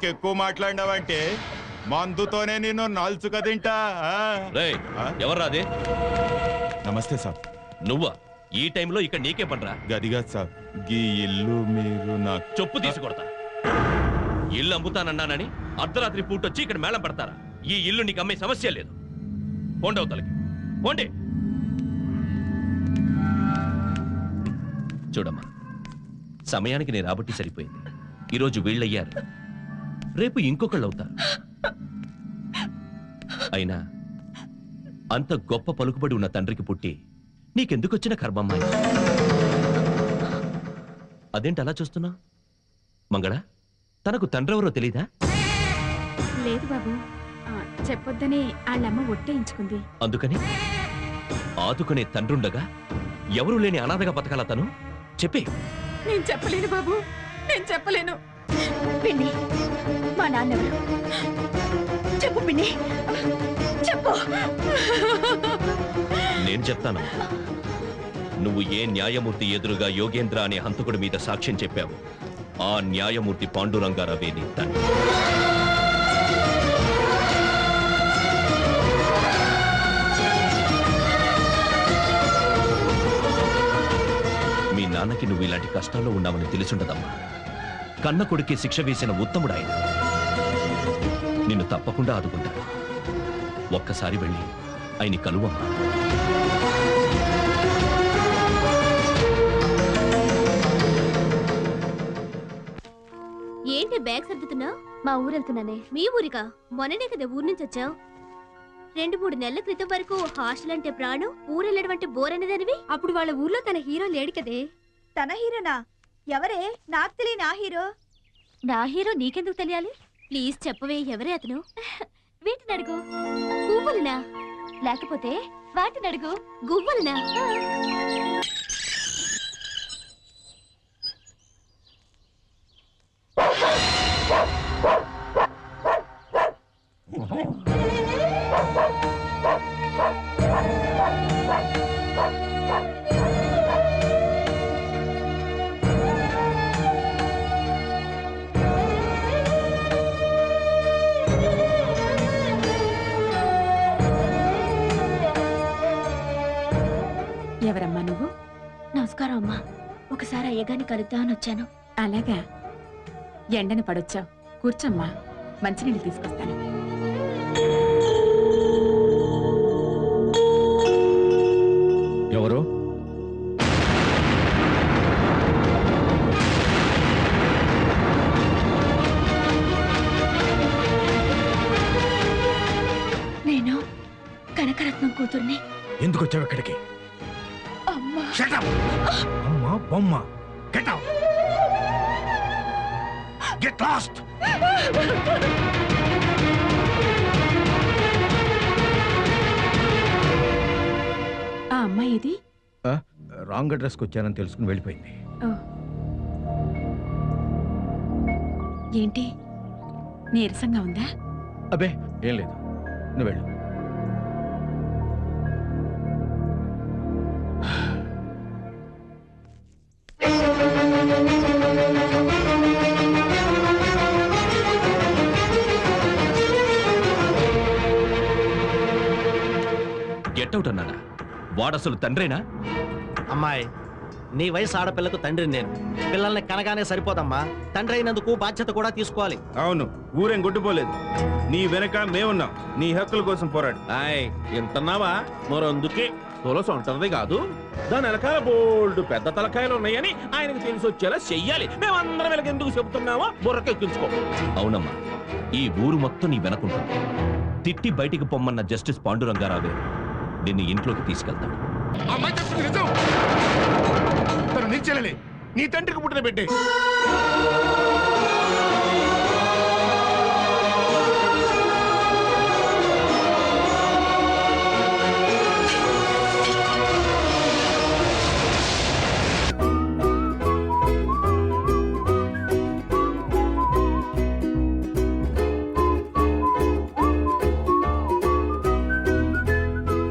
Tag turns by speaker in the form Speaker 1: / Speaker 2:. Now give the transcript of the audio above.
Speaker 1: ఇంకెక్కువ మాట్లాడినావంటే మందుతోనే నేను నలుచుక తింటా.
Speaker 2: ఎవర్రా అదే?
Speaker 1: నమస్తే సార్.
Speaker 2: నువ్వా? ఈ టైంలో ఇక్కడ నీకే పనరా?
Speaker 1: గదిగా సార్, గీ ఇల్లు మీరు నా
Speaker 2: చెప్పు తీసుకొడతా. ఇల్లు అమ్ముతానన్నానని అర్ధరాత్రి పూటొచ్చి ఇక్కడ మేళం పడతారా? ఈ ఇల్లు నీకు అమ్మే సమస్య లేదు. పోండవతలకి పోండి. చూడమ్మా, సమయానికి నేను రాబట్టి సరిపోయింది. ఈరోజు వీళ్ళయ్యారు, రేపు ఇంకొకళ్ళు అవుతారు. అయినా అంత గొప్ప పలుకుబడి ఉన్న తండ్రికి పుట్టి నీకెందుకొచ్చిన కర్మమ్మాయి? అదేంటి అలా చూస్తున్నా? మంగళ, తనకు తండ్రెవరో తెలీదా?
Speaker 3: లేదు బాబు, చెప్పొద్దని వాళ్ళమ్మ ఒట్టేయించుకుంది.
Speaker 2: అందుకని ఆదుకునే తండ్రుండగా ఎవరూ లేని అనాథగా బతకాల తను? చెప్పే.
Speaker 3: నేను చెప్పలేను బాబు, నేను చెప్పలేను.
Speaker 4: పిన్ని, మా నాన్నెవరు? చెప్పు పిన్ని, చెప్పు.
Speaker 2: నేను చెప్తాను. నువ్వు ఏ న్యాయమూర్తి ఎదురుగా యోగేంద్ర అనే హంతకుడి మీద సాక్ష్యం చెప్పావు, ఆ న్యాయమూర్తి పాండురంగారావే నీ తండ్రి. మీ నాన్నకి నువ్వు ఇలాంటి కష్టాల్లో ఉన్నావని తెలిసుండదమ్మా. కన్న కొడుకే శిక్ష వేసిన ఉత్తముడు ఆయన. నిన్ను తప్పకుండా ఆదుకుంటాడు. ఒక్కసారి వెళ్ళి ఆయన కలువమ్మా.
Speaker 4: ఏంటి బ్యాగ్ సర్దుతున్నావు? మా ఊరెళ్తున్నానే. మీ ఊరికా? మొన్ననే కదా ఊరు నుంచి వచ్చావు. 2-3 నెలల క్రితం వరకు హాస్టల్ అంటే ప్రాణం, ఊరెళ్ళడం అంటే బోర్ అనేదానివి.
Speaker 3: అప్పుడు వాళ్ళ ఊర్లో తన హీరో లేడు కదే.
Speaker 4: తన హీరోనా? ఎవరే? నాకు తెలియని ఆ హీరో. నా హీరో నీకెందుకు తెలియాలి? ప్లీజ్ చెప్పవే, ఎవరే అతను? వీటిని అడుగు. పువ్వులనా? లేకపోతే వాటిని అడుగు. గువ్వలనా?
Speaker 3: ఎవరమ్మా నువ్వు?
Speaker 4: నమస్కారం అమ్మా. ఒకసారి అయ్యగాని కలుద్దామని వచ్చాను.
Speaker 3: అలాగా, ఎండను పడొచ్చావు. కూర్చోమ్మా, మంచినీళ్ళు తీసుకొస్తాను.
Speaker 5: ఎవరు?
Speaker 4: నేను కనకరత్నం కూతుర్ని.
Speaker 5: ఎందుకు వచ్చావు ఇక్కడికి?
Speaker 4: అమ్మా.
Speaker 5: Shut up! అమ్మా బొమ్మ. Get out! Get lost!
Speaker 3: ఆ అమ్మాయి ఇది?
Speaker 5: రాంగ్ అడ్రస్కి వచ్చానని తెలుసుకుని వెళ్ళిపోయింది.
Speaker 3: ఏంటి, నీరసంగా ఉందా?
Speaker 5: అబ్బే ఏం లేదు, నువ్వు వెళ్ళు.
Speaker 2: గెట్అవుట్ అన్నానా? వాడసలు తండ్రేనా?
Speaker 6: అమ్మాయి, నీ వయసు ఆడపిల్లకు తండ్రి నేను. పిల్లల్ని కనగానే సరిపోదమ్మా, తండ్రి అయినందుకు బాధ్యత కూడా తీసుకోవాలి.
Speaker 7: అవును, ఊరేం కొట్టుకోలేదు. నీ వెనక మేమున్నాం, నీ హక్కుల కోసం పోరాడు. ఇంతన్నావా? మరందుకే తులసి ఉంటది కాదు, దాని వెనకాల బోల్డ్ పెద్ద తలకాయలు ఉన్నాయని ఆయనకు తెలిసి వచ్చేలా చెయ్యాలి. మేమందరం వెనక ఎందుకు చెబుతున్నామో బుర్రకెక్కించుకో.
Speaker 2: అవునమ్మా, ఈ ఊరు మొత్తం నీ వెనకుంటుంది. తిట్టి బయటికి పొమ్మన్న జస్టిస్ పాండురంగారావే నిన్ను ఇంట్లోకి తీసుకెళ్తాడు.
Speaker 5: తను నీ చెల్లెలే, నీ తండ్రికి పుట్టిన బిడ్డే.